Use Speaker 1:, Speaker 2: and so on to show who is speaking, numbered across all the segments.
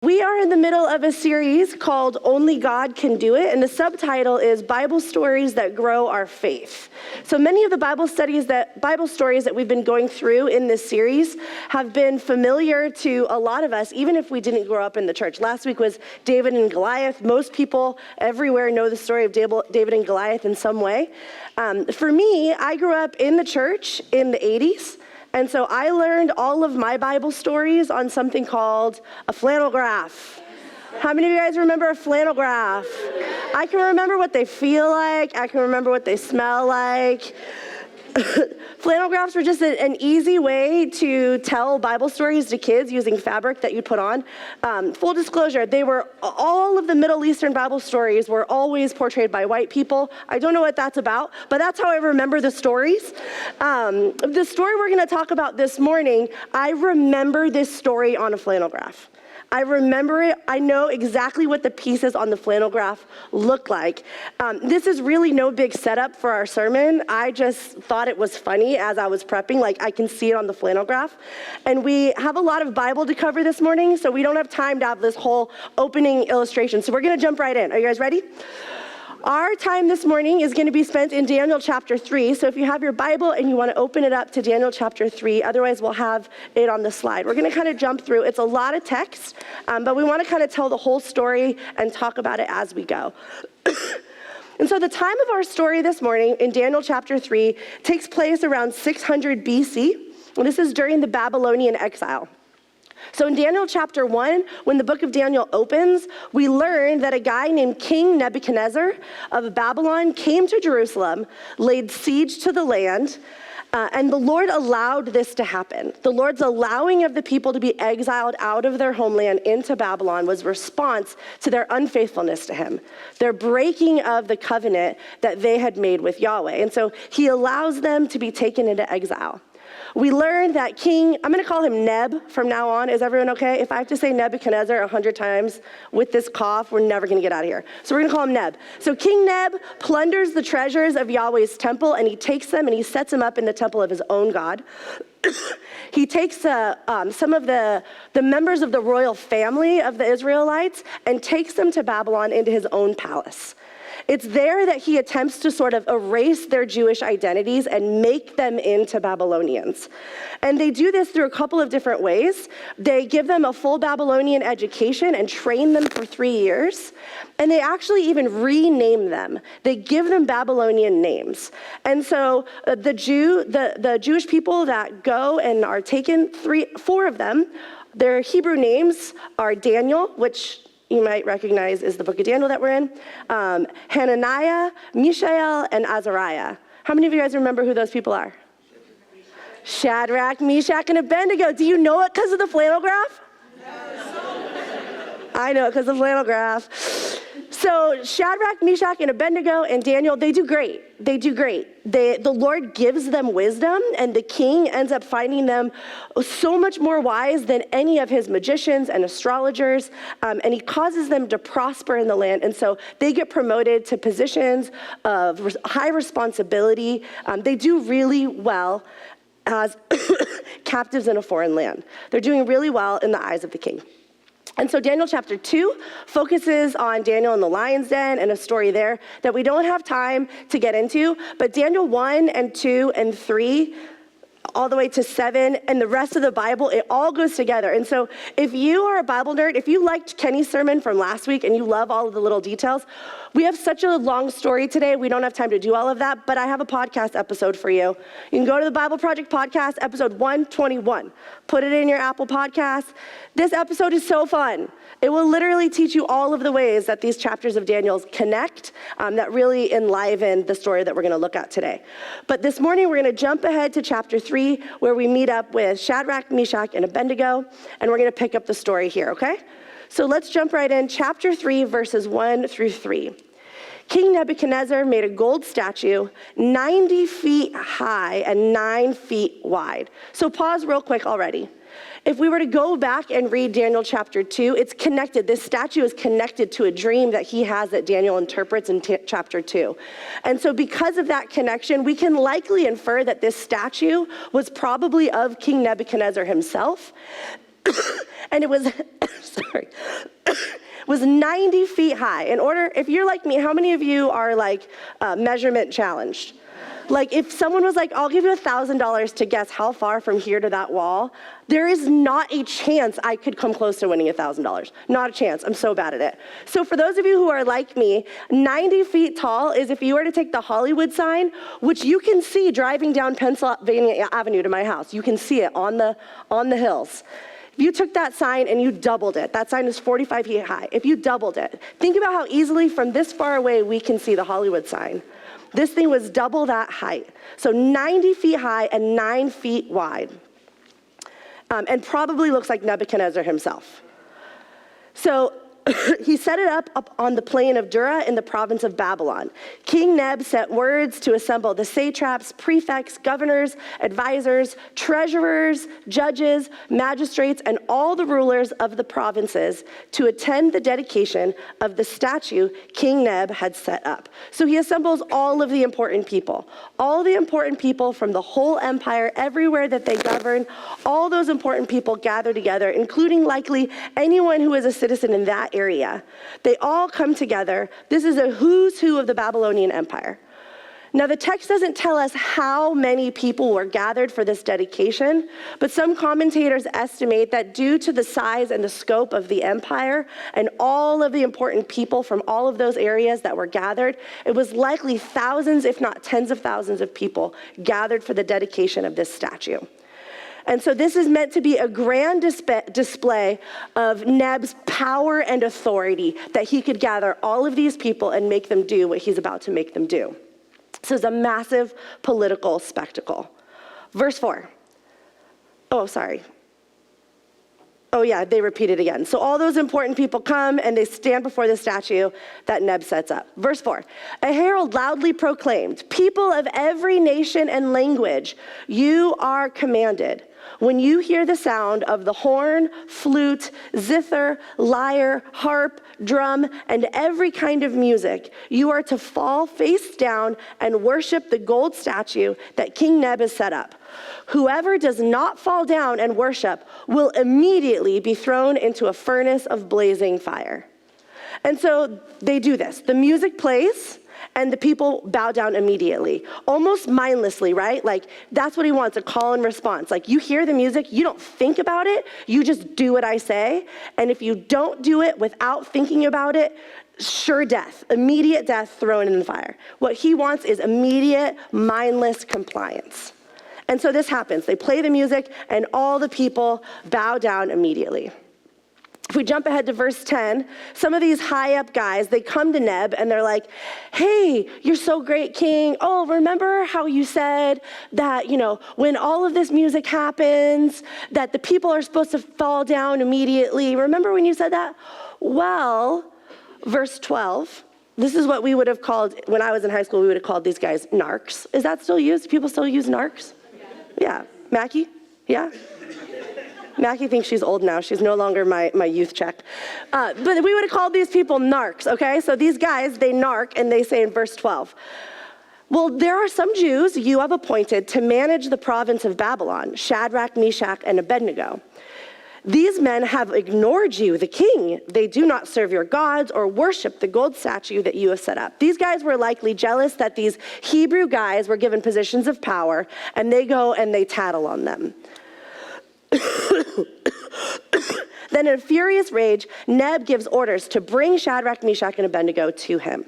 Speaker 1: We are in the middle of a series called Only God Can Do It, and the subtitle is Bible Stories That Grow Our Faith. So many of the Bible stories that we've been going through in this series have been familiar to a lot of us, even if we didn't grow up in the church. Last week was David and Goliath. Most people everywhere know the story of David and Goliath in some way. For me, I grew up in the church in the 80s. And so I learned all of my Bible stories on something called a flannel graph. How many of you guys remember a flannel graph? I can remember what they feel like. I can remember what they smell like. Flannel graphs were just an easy way to tell Bible stories to kids using fabric that you put on. Full disclosure, all of the Middle Eastern Bible stories were always portrayed by white people. I don't know what that's about, but that's how I remember the stories. The story we're going to talk about this morning, I remember this story on a flannel graph. I remember it. I know exactly what the pieces on the flannel graph look like. This is really no big setup for our sermon. I just thought it was funny as I was prepping, like I can see it on the flannel graph. And we have a lot of Bible to cover this morning, so we don't have time to have this whole opening illustration. So we're going to jump right in. Are you guys ready? Our time this morning is going to be spent in Daniel chapter 3. So if you have your Bible and you want to open it up to Daniel chapter 3, otherwise we'll have it on the slide. We're going to kind of jump through. It's a lot of text, but we want to kind of tell the whole story and talk about it as we go. And so the time of our story this morning in Daniel chapter 3 takes place around 600 BC. And this is during the Babylonian exile. So in Daniel chapter 1, when the book of Daniel opens, we learn that a guy named King Nebuchadnezzar of Babylon came to Jerusalem, laid siege to the land, and the Lord allowed this to happen. The Lord's allowing of the people to be exiled out of their homeland into Babylon was response to their unfaithfulness to him, their breaking of the covenant that they had made with Yahweh. And so he allows them to be taken into exile. We learned that King, I'm going to call him Neb from now on. Is everyone okay? If I have to say Nebuchadnezzar 100 times with this cough, we're never going to get out of here. So we're going to call him Neb. So King Neb plunders the treasures of Yahweh's temple, and he takes them and he sets them up in the temple of his own God. He takes some of the members of the royal family of the Israelites and takes them to Babylon into his own palace. It's there that he attempts to sort of erase their Jewish identities and make them into Babylonians. And they do this through a couple of different ways. They give them a full Babylonian education and train them for 3 years. And they actually even rename them. They give them Babylonian names. And so the Jewish people that go and are taken, 4 of them, their Hebrew names are Daniel, which you might recognize is the book of Daniel that we're in, Hananiah, Mishael, and Azariah. How many of you guys remember who those people are? Shadrach, Meshach, and Abednego. Do you know it because of the flannel graph? I know it because of the flannel graph. So Shadrach, Meshach, and Abednego and Daniel, they do great. The Lord gives them wisdom, and the king ends up finding them so much more wise than any of his magicians and astrologers, and he causes them to prosper in the land. And so they get promoted to positions of high responsibility. They do really well as captives in a foreign land. They're doing really well in the eyes of the king. And so Daniel chapter 2 focuses on Daniel in the lion's den and a story there that we don't have time to get into, but Daniel 1 and 2 and 3, all the way to 7, and the rest of the Bible, it all goes together. And so if you are a Bible nerd, if you liked Kenny's sermon from last week and you love all of the little details, we have such a long story today, we don't have time to do all of that, but I have a podcast episode for you. You can go to the Bible Project podcast, episode 121. Put it in your Apple Podcast. This episode is so fun. It will literally teach you all of the ways that these chapters of Daniel connect, that really enliven the story that we're going to look at today. But this morning, we're going to jump ahead to chapter 3, where we meet up with Shadrach, Meshach, and Abednego, and we're going to pick up the story here, okay? So let's jump right in. Chapter 3, verses 1 through 3. King Nebuchadnezzar made a gold statue 90 feet high and 9 feet wide. So pause real quick already. If we were to go back and read Daniel chapter 2, it's connected. This statue is connected to a dream that he has that Daniel interprets in chapter 2. And so because of that connection, we can likely infer that this statue was probably of King Nebuchadnezzar himself. And it was sorry, was 90 feet high. If you're like me, how many of you are like measurement challenged? Like if someone was like, I'll give you $1,000 to guess how far from here to that wall, there is not a chance I could come close to winning $1,000. Not a chance. I'm so bad at it. So for those of you who are like me, 90 feet tall is if you were to take the Hollywood sign, which you can see driving down Pennsylvania Avenue to my house. You can see it on the hills. If you took that sign and you doubled it, that sign is 45 feet high. If you doubled it, think about how easily from this far away we can see the Hollywood sign. This thing was double that height. So 90 feet high and 9 feet wide. And probably looks like Nebuchadnezzar himself. So he set it up on the plain of Dura in the province of Babylon. King Neb sent words to assemble the satraps, prefects, governors, advisors, treasurers, judges, magistrates, and all the rulers of the provinces to attend the dedication of the statue King Neb had set up. So he assembles all of the important people from the whole empire, everywhere that they govern. All those important people gather together, including likely anyone who is a citizen in that area. They all come together. This is a who's who of the Babylonian Empire. Now, the text doesn't tell us how many people were gathered for this dedication, but some commentators estimate that due to the size and the scope of the empire and all of the important people from all of those areas that were gathered, it was likely thousands, if not tens of thousands of people gathered for the dedication of this statue. And so this is meant to be a grand display of Neb's power and authority, that he could gather all of these people and make them do what he's about to make them do. So it's a massive political spectacle. Verse 4. Oh, sorry. Oh yeah, they repeat it again. So all those important people come and they stand before the statue that Neb sets up. Verse 4, a herald loudly proclaimed, people of every nation and language, you are commanded, when you hear the sound of the horn, flute, zither, lyre, harp, drum, and every kind of music, you are to fall face down and worship the gold statue that King Neb has set up. Whoever does not fall down and worship will immediately be thrown into a furnace of blazing fire. And so they do this. The music plays, and the people bow down immediately, almost mindlessly, right? Like, that's what he wants, a call and response. Like, you hear the music, you don't think about it, you just do what I say. And if you don't do it without thinking about it, sure death, immediate death, thrown in the fire. What he wants is immediate, mindless compliance. And so this happens. They play the music, and all the people bow down immediately. If we jump ahead to verse 10, some of these high up guys, they come to Neb and they're like, hey, you're so great, king. Oh, remember how you said that, when all of this music happens, that the people are supposed to fall down immediately? Remember when you said that? Well, verse 12, this is what we would have called, when I was in high school, we would have called these guys narcs. Is that still used? Do people still use narcs? Yeah. Mackie? Yeah? Mackie thinks she's old now. She's no longer my youth check. But we would have called these people narcs, okay? So these guys, they narc, and they say in verse 12, well, there are some Jews you have appointed to manage the province of Babylon, Shadrach, Meshach, and Abednego. These men have ignored you, the king. They do not serve your gods or worship the gold statue that you have set up. These guys were likely jealous that these Hebrew guys were given positions of power, and they go and they tattle on them. Then in a furious rage, Neb gives orders to bring Shadrach, Meshach, and Abednego to him.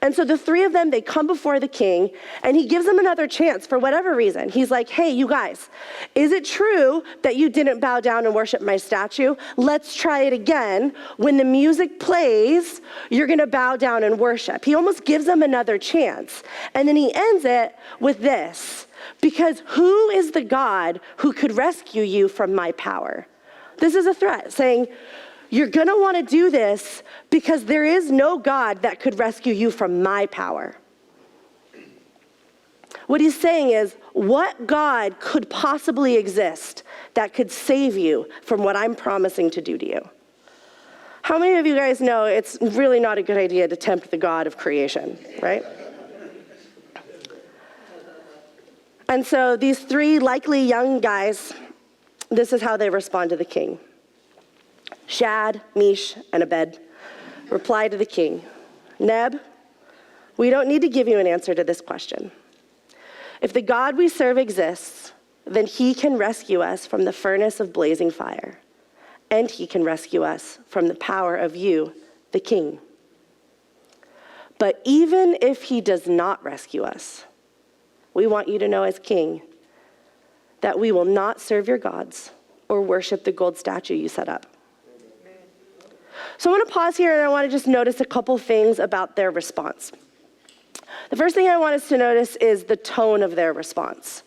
Speaker 1: And so the three of them, they come before the king, and he gives them another chance for whatever reason. He's like, hey, you guys, is it true that you didn't bow down and worship my statue? Let's try it again. When the music plays, you're going to bow down and worship. He almost gives them another chance. And then he ends it with this, because who is the God who could rescue you from my power? This is a threat, saying, you're going to want to do this because there is no God that could rescue you from my power. What he's saying is, what God could possibly exist that could save you from what I'm promising to do to you? How many of you guys know it's really not a good idea to tempt the God of creation, right? And so these three likely young guys, this is how they respond to the king. Shad, Mish, and Abed replied to the king, Neb, we don't need to give you an answer to this question. If the God we serve exists, then he can rescue us from the furnace of blazing fire, and he can rescue us from the power of you, the king. But even if he does not rescue us, we want you to know as king that we will not serve your gods or worship the gold statue you set up. So I want to pause here and I want to just notice a couple things about their response. The first thing I want us to notice is the tone of their response.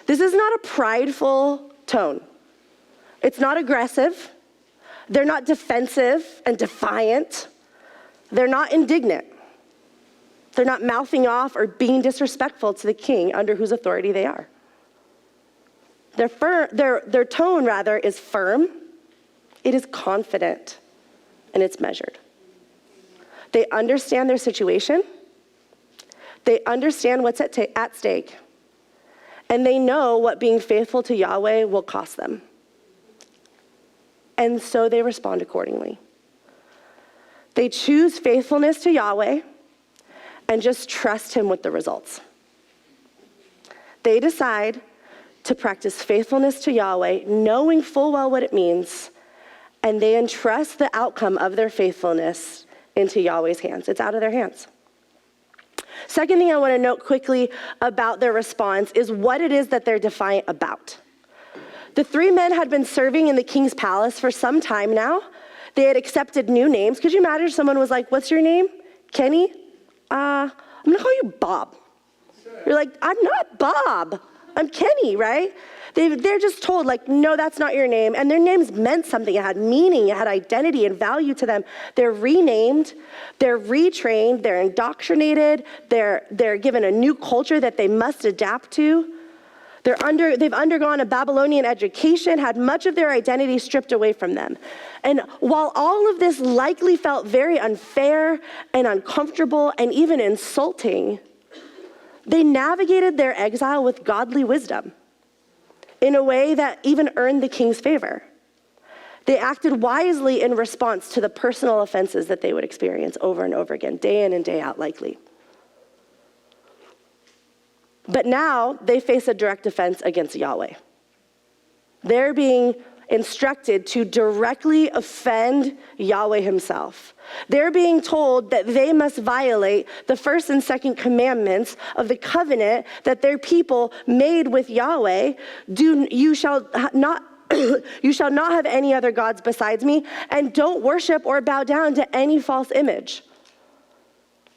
Speaker 1: This is not a prideful tone. It's not aggressive. They're not defensive and defiant. They're not indignant. They're not mouthing off or being disrespectful to the king under whose authority they are. Their tone, rather, is firm. It is confident, and it's measured. They understand their situation. They understand what's at stake. And they know what being faithful to Yahweh will cost them. And so they respond accordingly. They choose faithfulness to Yahweh and just trust him with the results. They decide to practice faithfulness to Yahweh, knowing full well what it means, and they entrust the outcome of their faithfulness into Yahweh's hands. It's out of their hands. Second thing I want to note quickly about their response is what it is that they're defiant about. The three men had been serving in the king's palace for some time now. They had accepted new names. Could you imagine if someone was like, what's your name? Kenny? I'm going to call you Bob. You're like, I'm not Bob. I'm Kenny, right? They're just told, like, no, that's not your name. And their names meant something. It had meaning. It had identity and value to them. They're renamed. They're retrained. They're indoctrinated. They're given a new culture that they must adapt to. They've undergone a Babylonian education, had much of their identity stripped away from them. And while all of this likely felt very unfair and uncomfortable and even insulting, they navigated their exile with godly wisdom in a way that even earned the king's favor. They acted wisely in response to the personal offenses that they would experience over and over again, day in and day out, likely. But now they face a direct offense against Yahweh. They're being instructed to directly offend Yahweh himself. They're being told that they must violate the first and second commandments of the covenant that their people made with Yahweh. You shall not have any other gods besides me, and don't worship or bow down to any false image.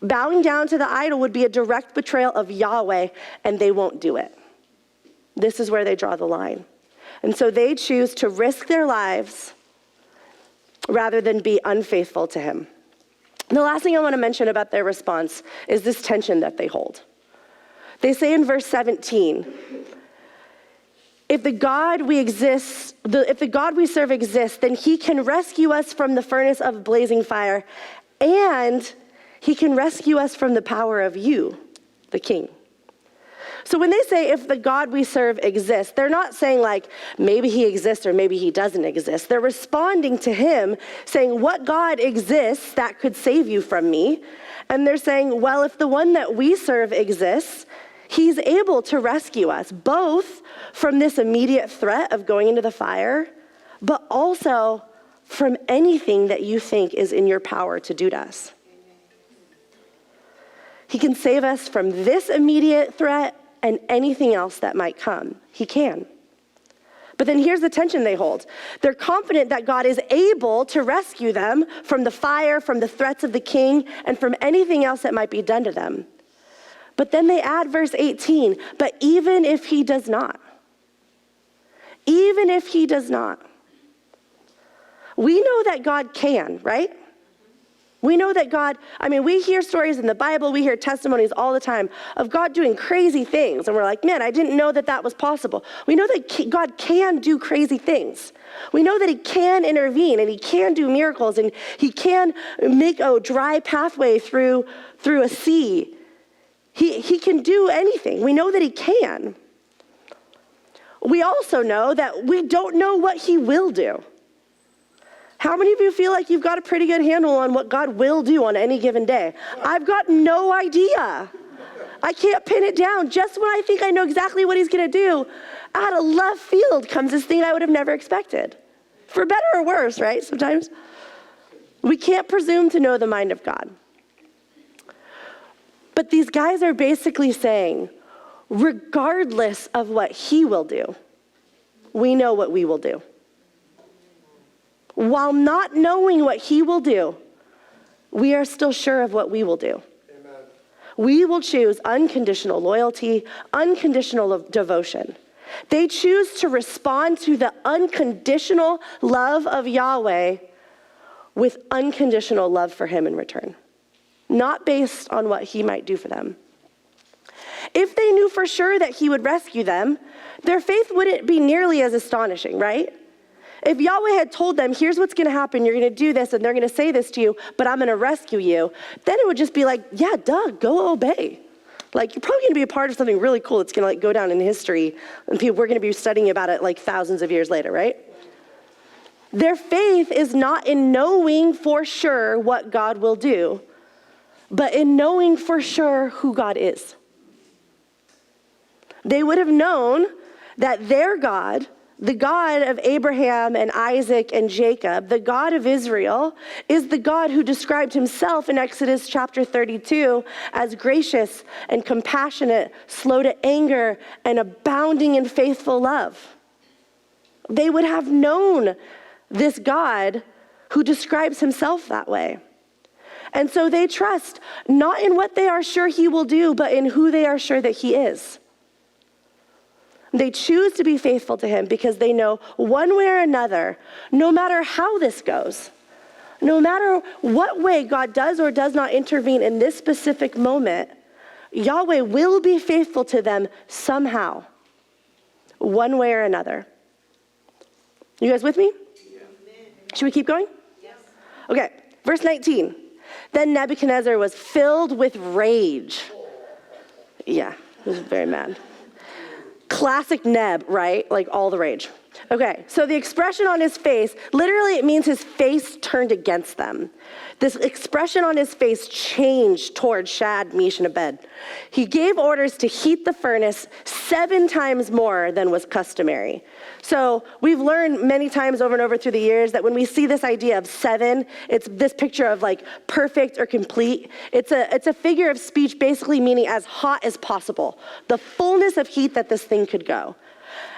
Speaker 1: Bowing down to the idol would be a direct betrayal of Yahweh, and they won't do it. This is where they draw the line. And so they choose to risk their lives rather than be unfaithful to him. And the last thing I want to mention about their response is this tension that they hold. They say in verse 17, if the God we serve exists, then he can rescue us from the furnace of blazing fire, and he can rescue us from the power of you, the king. So when they say if the God we serve exists, they're not saying like maybe he exists or maybe he doesn't exist. They're responding to him saying what God exists that could save you from me. And they're saying, well, if the one that we serve exists, he's able to rescue us both from this immediate threat of going into the fire, but also from anything that you think is in your power to do to us. He can save us from this immediate threat and anything else that might come. He can. But then here's the tension they hold. They're confident that God is able to rescue them from the fire, from the threats of the king, and from anything else that might be done to them. But then they add verse 18, but even if he does not, even if he does not, we know that God can, right? We know that God, we hear stories in the Bible, we hear testimonies all the time of God doing crazy things. And we're like, man, I didn't know that that was possible. We know that God can do crazy things. We know that he can intervene and he can do miracles and he can make a dry pathway through a sea. He can do anything. We know that he can. We also know that we don't know what he will do. How many of you feel like you've got a pretty good handle on what God will do on any given day? I've got no idea. I can't pin it down. Just when I think I know exactly what he's going to do, out of left field comes this thing I would have never expected. For better or worse, right? Sometimes. We can't presume to know the mind of God. But these guys are basically saying, regardless of what he will do, we know what we will do. While not knowing what he will do, we are still sure of what we will do. Amen. We will choose unconditional loyalty, unconditional devotion. They choose to respond to the unconditional love of Yahweh with unconditional love for him in return, not based on what he might do for them. If they knew for sure that he would rescue them, their faith wouldn't be nearly as astonishing, right? If Yahweh had told them, here's what's going to happen, you're going to do this, and they're going to say this to you, but I'm going to rescue you, then it would just be like, yeah, duh, go obey. Like, you're probably going to be a part of something really cool that's going to like go down in history, and we're going to be studying about it like thousands of years later, right? Their faith is not in knowing for sure what God will do, but in knowing for sure who God is. They would have known that their God, the God of Abraham and Isaac and Jacob, the God of Israel, is the God who described himself in Exodus chapter 32 as gracious and compassionate, slow to anger, and abounding in faithful love. They would have known this God who describes himself that way. And so they trust not in what they are sure he will do, but in who they are sure that he is. They choose to be faithful to him because they know one way or another, no matter how this goes, no matter what way God does or does not intervene in this specific moment, Yahweh will be faithful to them somehow, one way or another. You guys with me? Yeah. Should we keep going? Yes. Okay, verse 19. Then Nebuchadnezzar was filled with rage. Yeah, he was very mad. Classic Neb, right? Like all the rage. Okay, so the expression on his face, literally it means his face turned against them. This expression on his face changed towards Shad, Mish, and Abed. He gave orders to heat the furnace 7 times more than was customary. So we've learned many times over and over through the years that when we see this idea of 7, it's this picture of like perfect or complete. It's a figure of speech basically meaning as hot as possible, the fullness of heat that this thing could go.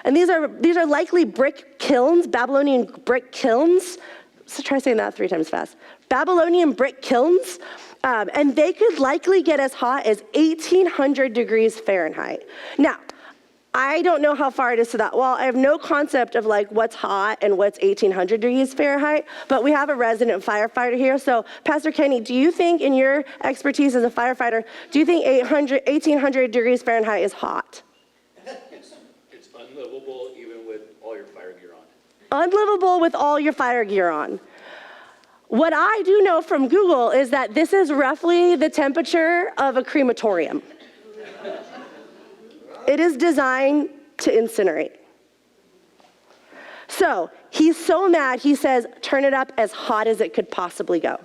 Speaker 1: And these are likely brick kilns, Babylonian brick kilns. So try saying that 3 times fast. Babylonian brick kilns, and they could likely get as hot as 1,800 degrees Fahrenheit. Now, I don't know how far it is to that wall. I have no concept of like what's hot and what's 1,800 degrees Fahrenheit, but we have a resident firefighter here. So Pastor Kenny, do you think in your expertise as a firefighter, do you think 1,800 degrees Fahrenheit is hot?
Speaker 2: It's unlivable even with all your fire gear on.
Speaker 1: Unlivable with all your fire gear on. What I do know from Google is that this is roughly the temperature of a crematorium. It is designed to incinerate. So he's so mad, he says, turn it up as hot as it could possibly go.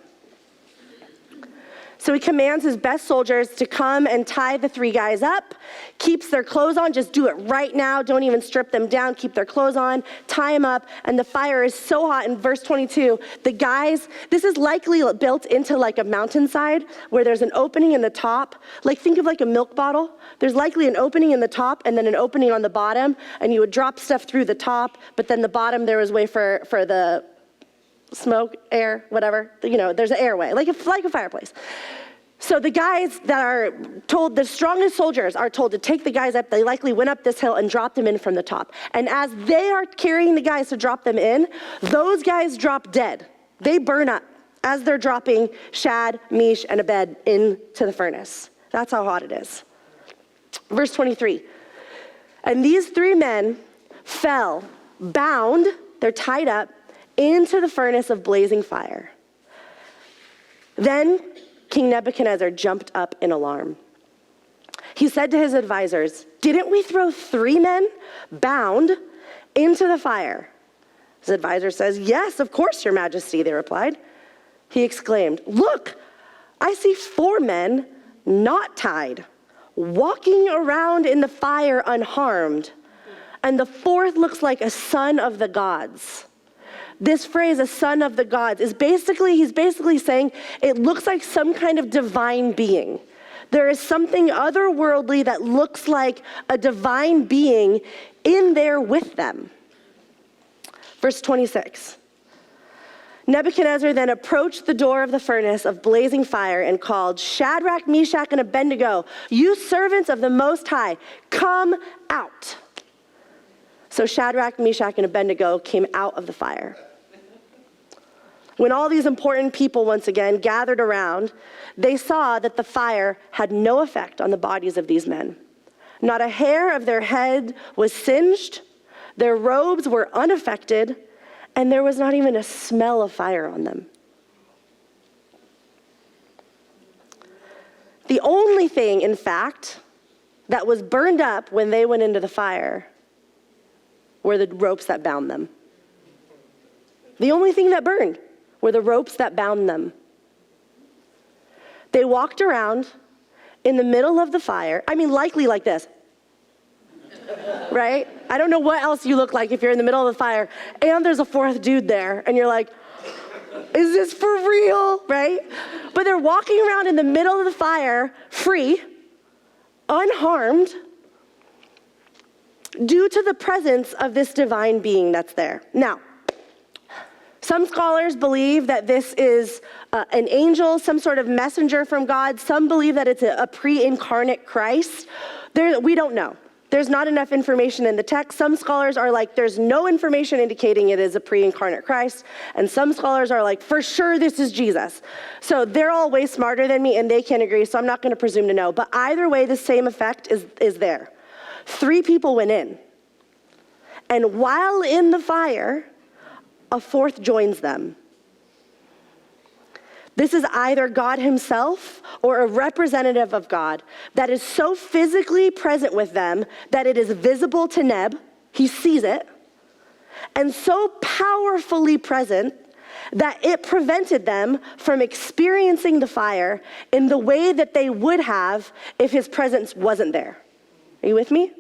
Speaker 1: So he commands his best soldiers to come and tie the 3 guys up, keeps their clothes on, just do it right now, don't even strip them down, keep their clothes on, tie them up, and the fire is so hot. In verse 22, the guys, this is likely built into like a mountainside where there's an opening in the top, like think of like a milk bottle. There's likely an opening in the top and then an opening on the bottom, and you would drop stuff through the top, but then the bottom there was way for the smoke, air, whatever, you know, there's an airway, like a fireplace. So the guys that are told, the strongest soldiers are told to take the guys up. They likely went up this hill and dropped them in from the top. And as they are carrying the guys to drop them in, those guys drop dead. They burn up as they're dropping Shad, Mish, and Abed into the furnace. That's how hot it is. Verse 23. And these 3 men fell, bound, they're tied up, into the furnace of blazing fire. Then King Nebuchadnezzar jumped up in alarm. He said to his advisors, didn't we throw 3 men bound into the fire? His advisor says, "Yes, of course, Your Majesty," they replied. He exclaimed, "Look, I see 4 men not tied, walking around in the fire unharmed, and the 4th looks like a son of the gods." This phrase, "a son of the gods," he's basically saying it looks like some kind of divine being. There is something otherworldly that looks like a divine being in there with them. Verse 26. Nebuchadnezzar then approached the door of the furnace of blazing fire and called, "Shadrach, Meshach, and Abednego, you servants of the Most High, come out." So Shadrach, Meshach, and Abednego came out of the fire. When all these important people once again gathered around, they saw that the fire had no effect on the bodies of these men. Not a hair of their head was singed, their robes were unaffected, and there was not even a smell of fire on them. The only thing, in fact, that was burned up when they went into the fire were the ropes that bound them. The only thing that burned were the ropes that bound them. They walked around in the middle of the fire, likely like this, right? I don't know what else you look like if you're in the middle of the fire and there's a 4th dude there and you're like, is this for real, right? But they're walking around in the middle of the fire, free, unharmed, due to the presence of this divine being that's there. Now, some scholars believe that this is an angel, some sort of messenger from God. Some believe that it's a pre-incarnate Christ. We don't know. There's not enough information in the text. Some scholars are like, there's no information indicating it is a pre-incarnate Christ. And some scholars are like, for sure this is Jesus. So they're all way smarter than me and they can't agree, so I'm not going to presume to know. But either way, the same effect is there. 3 people went in. And while in the fire, a 4th joins them. This is either God himself or a representative of God that is so physically present with them that it is visible to Neb, he sees it, and so powerfully present that it prevented them from experiencing the fire in the way that they would have if his presence wasn't there. Are you with me?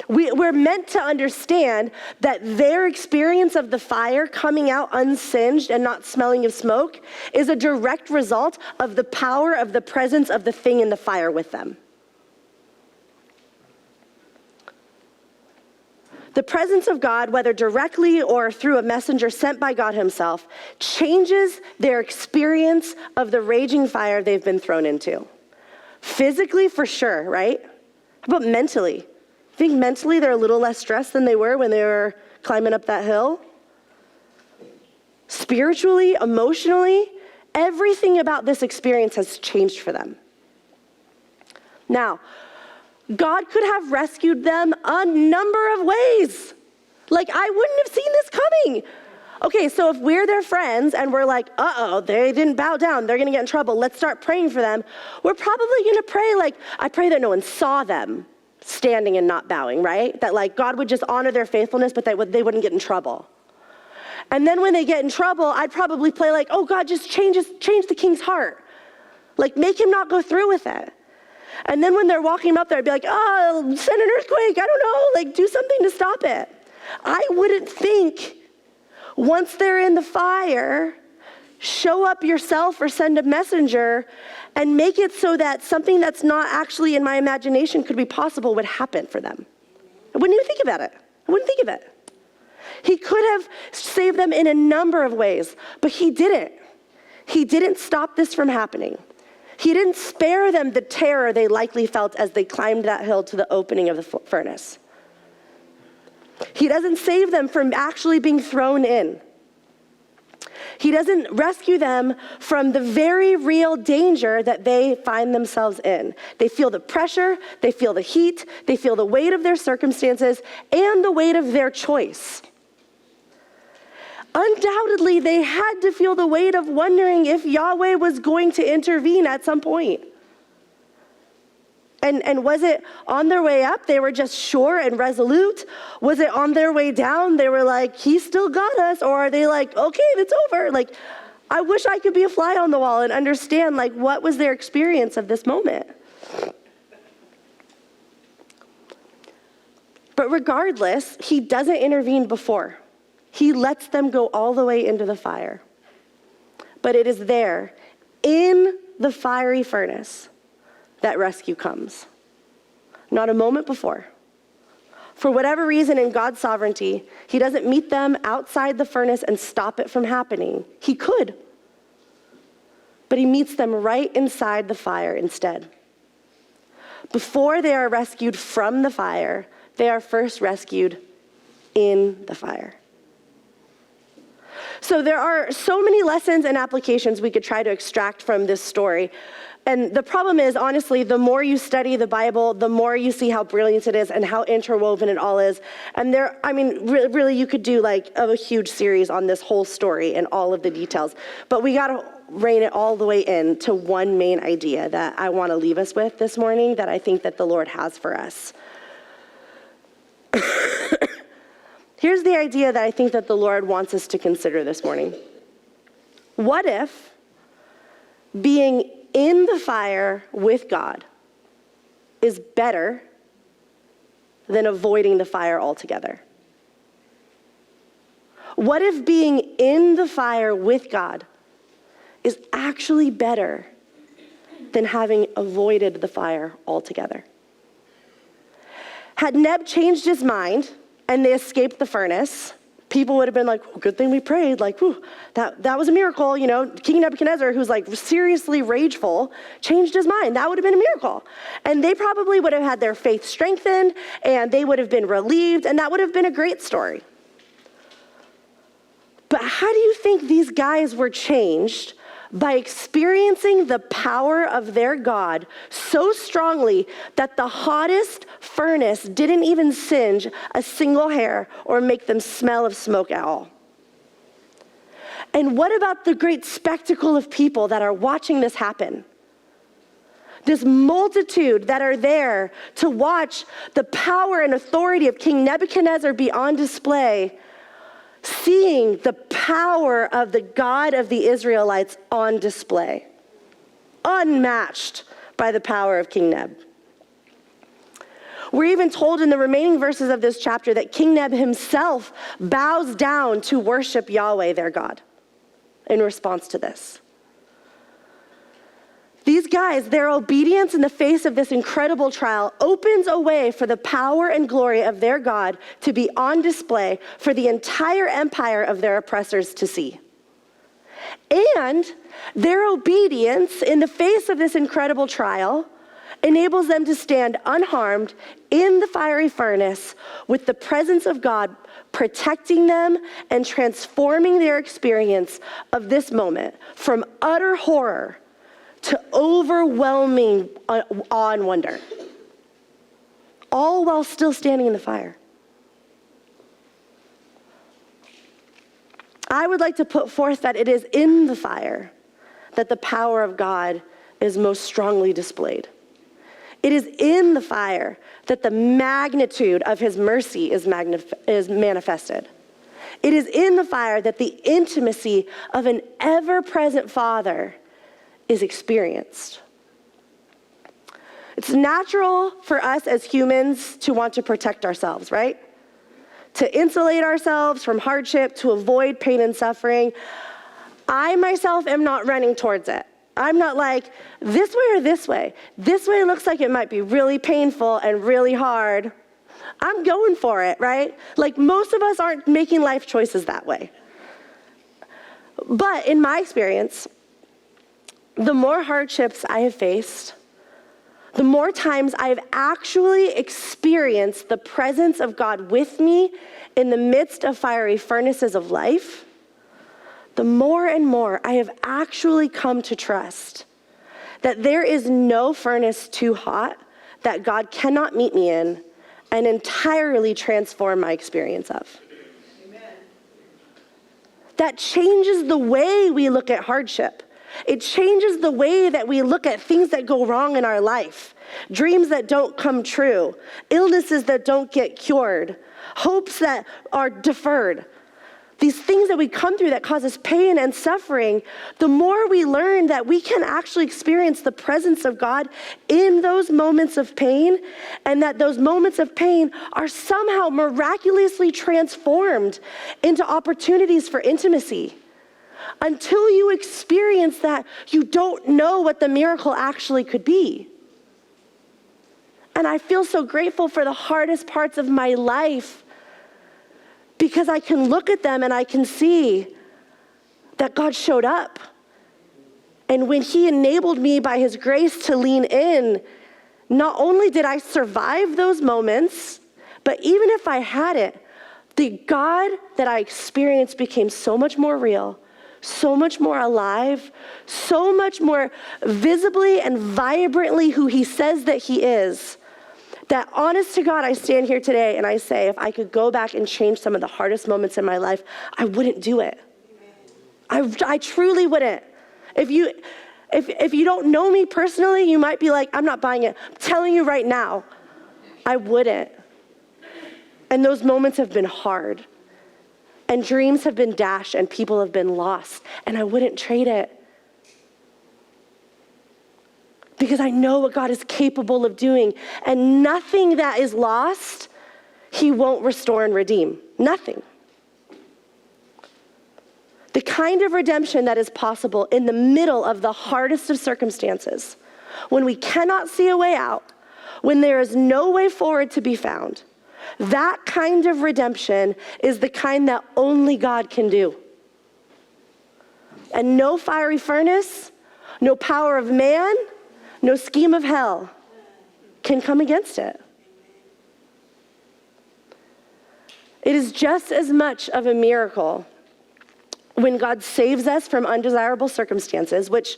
Speaker 1: We're meant to understand that their experience of the fire coming out unsinged and not smelling of smoke is a direct result of the power of the presence of the thing in the fire with them. The presence of God, whether directly or through a messenger sent by God himself, changes their experience of the raging fire they've been thrown into. Physically, for sure, right? How about mentally? I think mentally they're a little less stressed than they were when they were climbing up that hill. Spiritually, emotionally, everything about this experience has changed for them. Now, God could have rescued them a number of ways. Like, I wouldn't have seen this coming. Okay, so if we're their friends and we're like, they didn't bow down, they're gonna get in trouble, let's start praying for them. We're probably gonna pray like, I pray that no one saw them standing and not bowing, right? That like God would just honor their faithfulness, but they wouldn't get in trouble. And then when they get in trouble, I'd probably play like, oh God, just change the king's heart. Like make him not go through with it. And then when they're walking up there, I'd be like, send an earthquake, I don't know, like do something to stop it. I wouldn't think once they're in the fire, show up yourself or send a messenger and make it so that something that's not actually in my imagination could be possible would happen for them. I wouldn't even think about it. I wouldn't think of it. He could have saved them in a number of ways, but he didn't. He didn't stop this from happening. He didn't spare them the terror they likely felt as they climbed that hill to the opening of the furnace. He doesn't save them from actually being thrown in. He doesn't rescue them from the very real danger that they find themselves in. They feel the pressure, they feel the heat, they feel the weight of their circumstances, and the weight of their choice. Undoubtedly, they had to feel the weight of wondering if Yahweh was going to intervene at some point. And was it on their way up, they were just sure and resolute? Was it on their way down, they were like, he still got us? Or are they like, okay, it's over? Like, I wish I could be a fly on the wall and understand, like, what was their experience of this moment? But regardless, he doesn't intervene before. He lets them go all the way into the fire. But it is there, in the fiery furnace, that rescue comes. Not a moment before. For whatever reason in God's sovereignty, he doesn't meet them outside the furnace and stop it from happening. He could. But he meets them right inside the fire instead. Before they are rescued from the fire, they are first rescued in the fire. So there are so many lessons and applications we could try to extract from this story. And the problem is, honestly, the more you study the Bible, the more you see how brilliant it is and how interwoven it all is. And really, you could do like a huge series on this whole story and all of the details. But we got to rein it all the way in to one main idea that I want to leave us with this morning that I think that the Lord has for us. Here's the idea that I think that the Lord wants us to consider this morning. What if being in the fire with God is better than avoiding the fire altogether? What if being in the fire with God is actually better than having avoided the fire altogether? Had Neb changed his mind and they escaped the furnace, people would have been like, well, good thing we prayed. Like, whew, that was a miracle. You know, King Nebuchadnezzar, who's like seriously rageful, changed his mind. That would have been a miracle. And they probably would have had their faith strengthened and they would have been relieved. And that would have been a great story. But how do you think these guys were changed by experiencing the power of their God so strongly that the hottest furnace didn't even singe a single hair or make them smell of smoke at all? And what about the great spectacle of people that are watching this happen? This multitude that are there to watch the power and authority of King Nebuchadnezzar be on display, seeing the power of the God of the Israelites on display, unmatched by the power of King Neb. We're even told in the remaining verses of this chapter that King Neb himself bows down to worship Yahweh, their God, in response to this. These guys, their obedience in the face of this incredible trial opens a way for the power and glory of their God to be on display for the entire empire of their oppressors to see. And their obedience in the face of this incredible trial enables them to stand unharmed in the fiery furnace with the presence of God protecting them and transforming their experience of this moment from utter horror to overwhelming awe and wonder, all while still standing in the fire. I would like to put forth that it is in the fire that the power of God is most strongly displayed. It is in the fire that the magnitude of his mercy is manifested. It is in the fire that the intimacy of an ever-present Father is experienced. It's natural for us as humans to want to protect ourselves, right? To insulate ourselves from hardship, to avoid pain and suffering. I myself am not running towards it. I'm not like, this way or this way. This way looks like it might be really painful and really hard. I'm going for it, right? Like most of us aren't making life choices that way. But in my experience, the more hardships I have faced, the more times I've actually experienced the presence of God with me in the midst of fiery furnaces of life, the more and more I have actually come to trust that there is no furnace too hot that God cannot meet me in and entirely transform my experience of. Amen. That changes the way we look at hardship. It changes the way that we look at things that go wrong in our life, dreams that don't come true, illnesses that don't get cured, hopes that are deferred. These things that we come through that cause us pain and suffering, the more we learn that we can actually experience the presence of God in those moments of pain, and that those moments of pain are somehow miraculously transformed into opportunities for intimacy. Until you experience that, you don't know what the miracle actually could be. And I feel so grateful for the hardest parts of my life, because I can look at them and I can see that God showed up. And when he enabled me by his grace to lean in, not only did I survive those moments, but even if I hadn't, the God that I experienced became so much more real, so much more alive, so much more visibly and vibrantly who he says that he is, that honest to God, I stand here today and I say, if I could go back and change some of the hardest moments in my life, I wouldn't do it. I truly wouldn't. If you don't know me personally, you might be like, I'm not buying it. I'm telling you right now, I wouldn't. And those moments have been hard. And dreams have been dashed and people have been lost. And I wouldn't trade it. Because I know what God is capable of doing. And nothing that is lost, he won't restore and redeem. Nothing. The kind of redemption that is possible in the middle of the hardest of circumstances, when we cannot see a way out, when there is no way forward to be found, that kind of redemption is the kind that only God can do. And no fiery furnace, no power of man, no scheme of hell can come against it. It is just as much of a miracle when God saves us from undesirable circumstances, which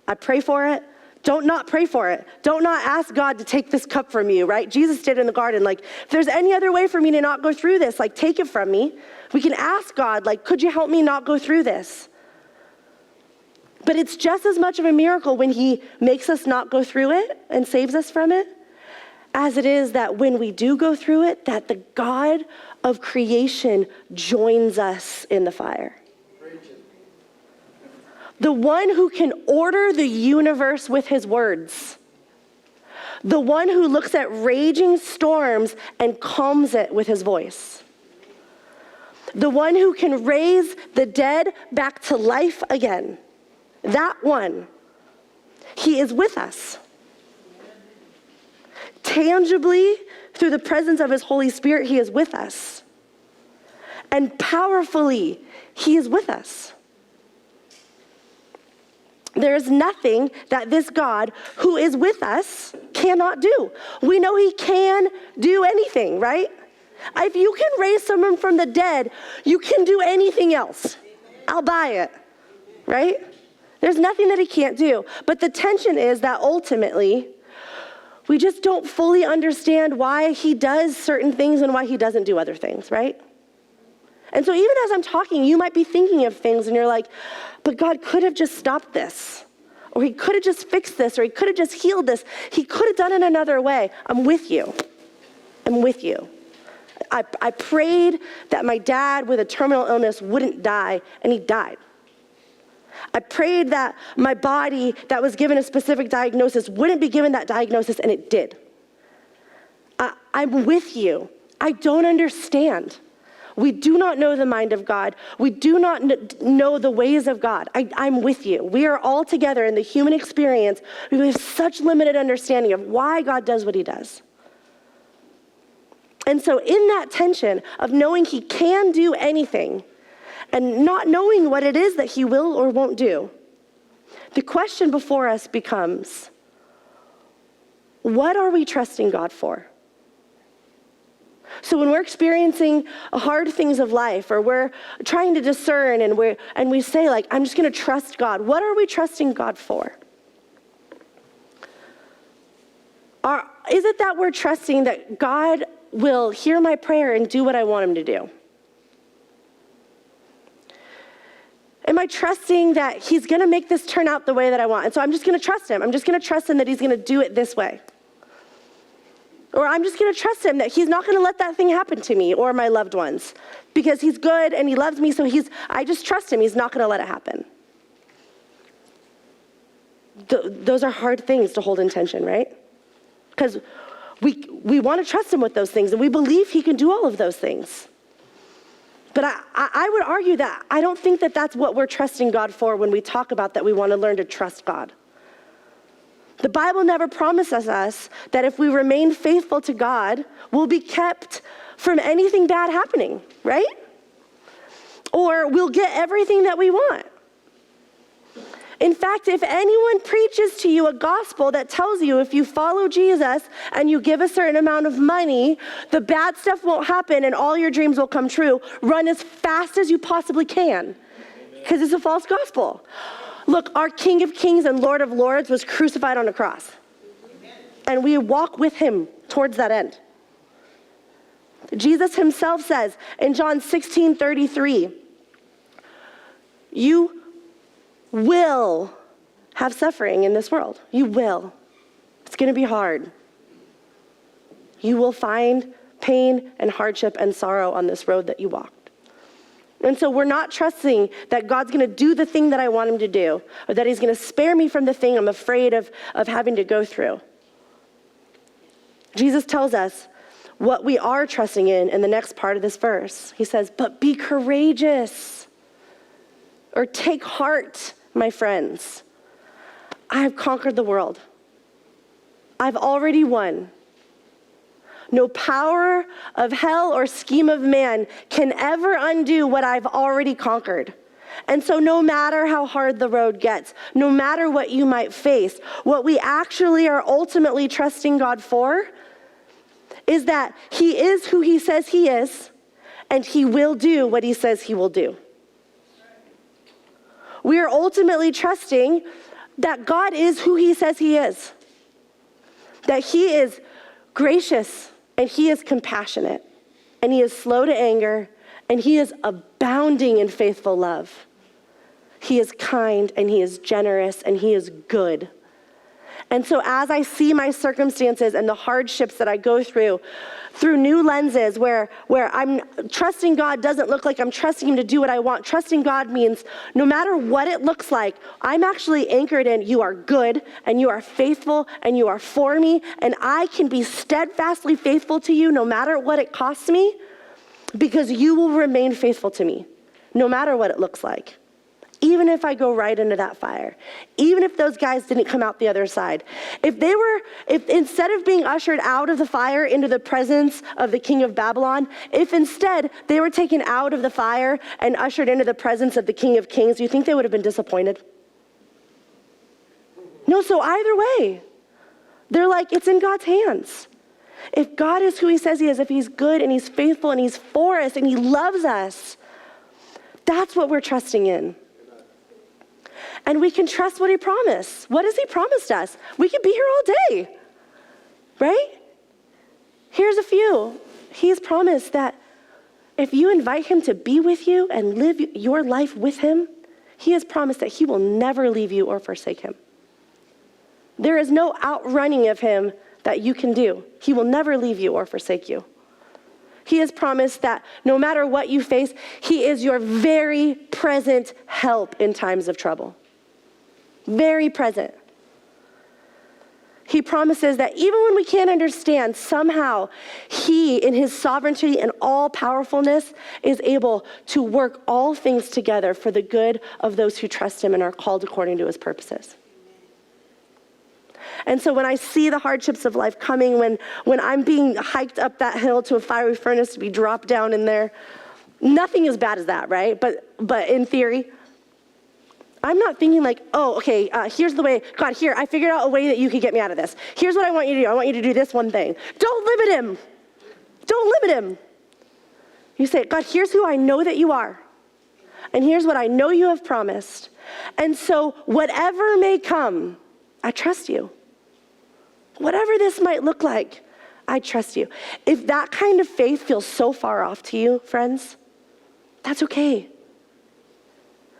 Speaker 1: I pray for it. Don't not pray for it. Don't not ask God to take this cup from you, right? Jesus did in the garden. Like, if there's any other way for me to not go through this, like, take it from me. We can ask God, like, could you help me not go through this? But it's just as much of a miracle when he makes us not go through it and saves us from it, as it is that when we do go through it, that the God of creation joins us in the fire. The one who can order the universe with his words. The one who looks at raging storms and calms it with his voice. The one who can raise the dead back to life again. That one, he is with us. Tangibly, through the presence of his Holy Spirit, he is with us. And powerfully, he is with us. There is nothing that this God who is with us cannot do. We know he can do anything, right? If you can raise someone from the dead, you can do anything else. I'll buy it, right? There's nothing that he can't do. But the tension is that ultimately, we just don't fully understand why he does certain things and why he doesn't do other things, right? And so even as I'm talking, you might be thinking of things and you're like, but God could have just stopped this, or he could have just fixed this, or he could have just healed this. He could have done it another way. I'm with you. I'm with you. I prayed that my dad with a terminal illness wouldn't die, and he died. I prayed that my body that was given a specific diagnosis wouldn't be given that diagnosis, and it did. I'm with you. I don't understand. We do not know the mind of God. We do not know the ways of God. I'm with you. We are all together in the human experience. We have such limited understanding of why God does what he does. And so in that tension of knowing he can do anything and not knowing what it is that he will or won't do, the question before us becomes, what are we trusting God for? So when we're experiencing hard things of life, or we're trying to discern and we say, like, I'm just going to trust God, what are we trusting God for? Is it that we're trusting that God will hear my prayer and do what I want him to do? Am I trusting that he's going to make this turn out the way that I want? And so I'm just going to trust him. I'm just going to trust him that he's going to do it this way. Or I'm just going to trust him that he's not going to let that thing happen to me or my loved ones because he's good and he loves me. So I just trust him. He's not going to let it happen. Those are hard things to hold in tension, right? Because we want to trust him with those things and we believe he can do all of those things. But I would argue that I don't think that that's what we're trusting God for when we talk about that we want to learn to trust God. The Bible never promises us that if we remain faithful to God, we'll be kept from anything bad happening, right? Or we'll get everything that we want. In fact, if anyone preaches to you a gospel that tells you if you follow Jesus and you give a certain amount of money, the bad stuff won't happen and all your dreams will come true, run as fast as you possibly can because it's a false gospel. Look, our King of Kings and Lord of Lords was crucified on a cross. And we walk with him towards that end. Jesus himself says in John 16:33, you will have suffering in this world. You will. It's going to be hard. You will find pain and hardship and sorrow on this road that you walked. And so we're not trusting that God's going to do the thing that I want him to do, or that he's going to spare me from the thing I'm afraid of having to go through. Jesus tells us what we are trusting in the next part of this verse. He says, but be courageous, or take heart, my friends. I have conquered the world. I've already won. No power of hell or scheme of man can ever undo what I've already conquered. And so no matter how hard the road gets, no matter what you might face, what we actually are ultimately trusting God for is that he is who he says he is, and he will do what he says he will do. We are ultimately trusting that God is who he says he is, that he is gracious, and he is compassionate, and he is slow to anger, and he is abounding in faithful love. He is kind, and he is generous, and he is good. And so as I see my circumstances and the hardships that I go through new lenses where I'm trusting God doesn't look like I'm trusting him to do what I want. Trusting God means no matter what it looks like, I'm actually anchored in you are good and you are faithful and you are for me, and I can be steadfastly faithful to you no matter what it costs me because you will remain faithful to me no matter what it looks like. Even if I go right into that fire, even if those guys didn't come out the other side, if instead of being ushered out of the fire into the presence of the king of Babylon, if instead they were taken out of the fire and ushered into the presence of the King of Kings, do you think they would have been disappointed? No, so either way, they're like, it's in God's hands. If God is who he says he is, if he's good and he's faithful and he's for us and he loves us, that's what we're trusting in. And we can trust what he promised. What has he promised us? We could be here all day, right? Here's a few. He's promised that if you invite him to be with you and live your life with him, he has promised that he will never leave you or forsake him. There is no outrunning of him that you can do. He will never leave you or forsake you. He has promised that no matter what you face, he is your very present help in times of trouble. Very present. He promises that even when we can't understand, somehow he, in his sovereignty and all powerfulness, is able to work all things together for the good of those who trust him and are called according to his purposes. And so when I see the hardships of life coming, when I'm being hiked up that hill to a fiery furnace to be dropped down in there, nothing as bad as that, right? But in theory, I'm not thinking like, oh, okay, here's the way. God, here, I figured out a way that you could get me out of this. Here's what I want you to do. I want you to do this one thing. Don't limit him. Don't limit him. You say, God, here's who I know that you are. And here's what I know you have promised. And so whatever may come, I trust you. Whatever this might look like, I trust you. If that kind of faith feels so far off to you, friends, that's okay.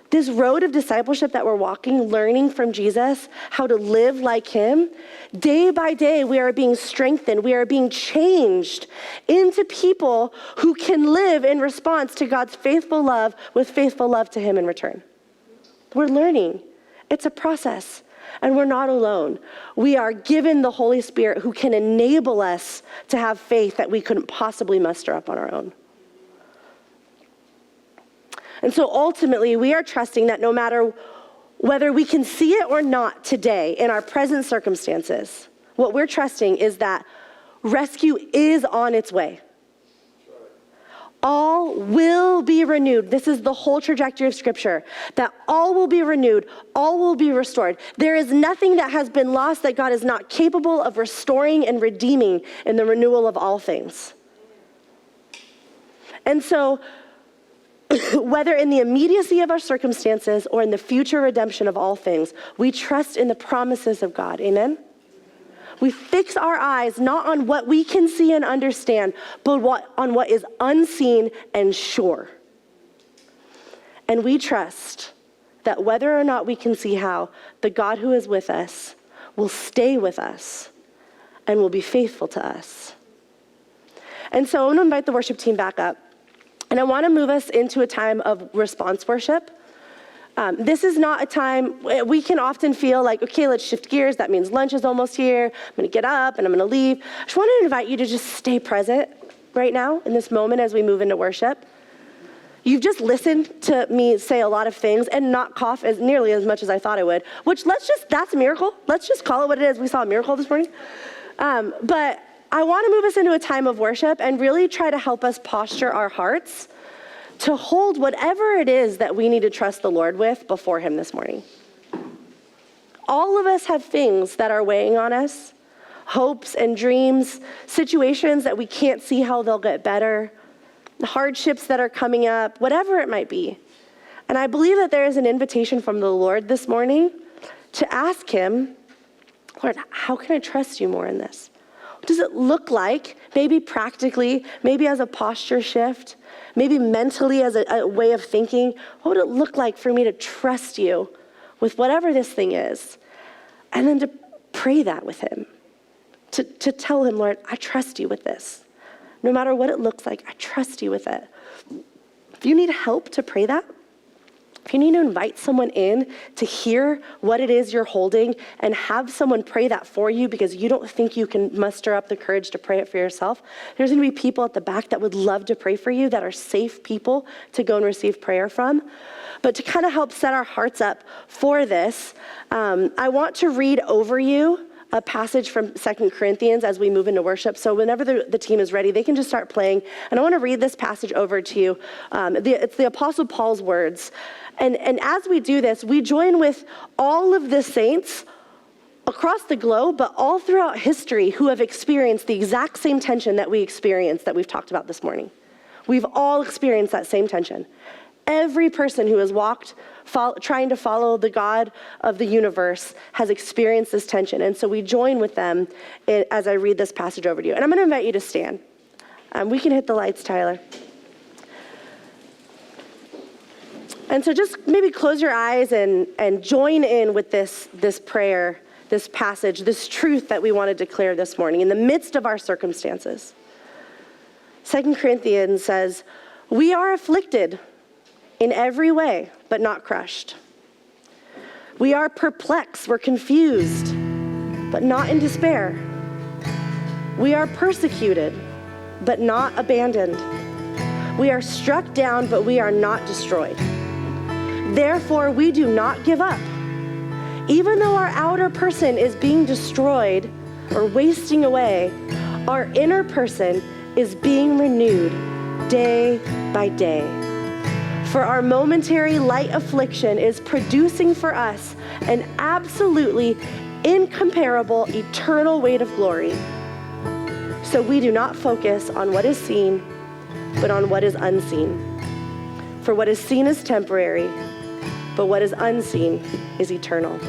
Speaker 1: This road of discipleship that we're walking, learning from Jesus how to live like him, day by day we are being strengthened. We are being changed into people who can live in response to God's faithful love with faithful love to him in return. We're learning. It's a process, and we're not alone. We are given the Holy Spirit who can enable us to have faith that we couldn't possibly muster up on our own. And so ultimately, we are trusting that no matter whether we can see it or not today in our present circumstances, what we're trusting is that rescue is on its way. All will be renewed. This is the whole trajectory of Scripture, that all will be renewed, all will be restored. There is nothing that has been lost that God is not capable of restoring and redeeming in the renewal of all things. And so, whether in the immediacy of our circumstances or in the future redemption of all things, we trust in the promises of God. Amen? We fix our eyes not on what we can see and understand, but on what is unseen and sure. And we trust that whether or not we can see how, the God who is with us will stay with us and will be faithful to us. And so I want to invite the worship team back up. And I want to move us into a time of response worship. This is not a time, we can often feel like, okay, let's shift gears. That means lunch is almost here. I'm going to get up and I'm going to leave. I just want to invite you to just stay present right now in this moment as we move into worship. You've just listened to me say a lot of things and not cough as nearly as much as I thought I would, which that's a miracle. Let's just call it what it is. We saw a miracle this morning. But I want to move us into a time of worship and really try to help us posture our hearts to hold whatever it is that we need to trust the Lord with before him this morning. All of us have things that are weighing on us, hopes and dreams, situations that we can't see how they'll get better, hardships that are coming up, whatever it might be. And I believe that there is an invitation from the Lord this morning to ask him, Lord, how can I trust you more in this? What does it look like, maybe practically, maybe as a posture shift, maybe mentally as a way of thinking? What would it look like for me to trust you with whatever this thing is? And then to pray that with him, to tell him, Lord, I trust you with this. No matter what it looks like, I trust you with it. If you need help to pray that, if you need to invite someone in to hear what it is you're holding and have someone pray that for you because you don't think you can muster up the courage to pray it for yourself, there's going to be people at the back that would love to pray for you, that are safe people to go and receive prayer from. But to kind of help set our hearts up for this, I want to read over you a passage from 2 Corinthians as we move into worship. So whenever the team is ready, they can just start playing. And I want to read this passage over to you. It's the Apostle Paul's words. And as we do this, we join with all of the saints across the globe, but all throughout history who have experienced the exact same tension that we experienced that we've talked about this morning. We've all experienced that same tension. Every person who has walked trying to follow the God of the universe has experienced this tension. And so we join with them as I read this passage over to you. And I'm going to invite you to stand. We can hit the lights, Tyler. And so just maybe close your eyes and join in with this prayer, this passage, this truth that we want to declare this morning in the midst of our circumstances. 2 Corinthians says, we are afflicted in every way, but not crushed. We are perplexed, we're confused, but not in despair. We are persecuted, but not abandoned. We are struck down, but we are not destroyed. Therefore, we do not give up. Even though our outer person is being destroyed or wasting away, our inner person is being renewed day by day. For our momentary light affliction is producing for us an absolutely incomparable eternal weight of glory. So we do not focus on what is seen, but on what is unseen. For what is seen is temporary, but what is unseen is eternal.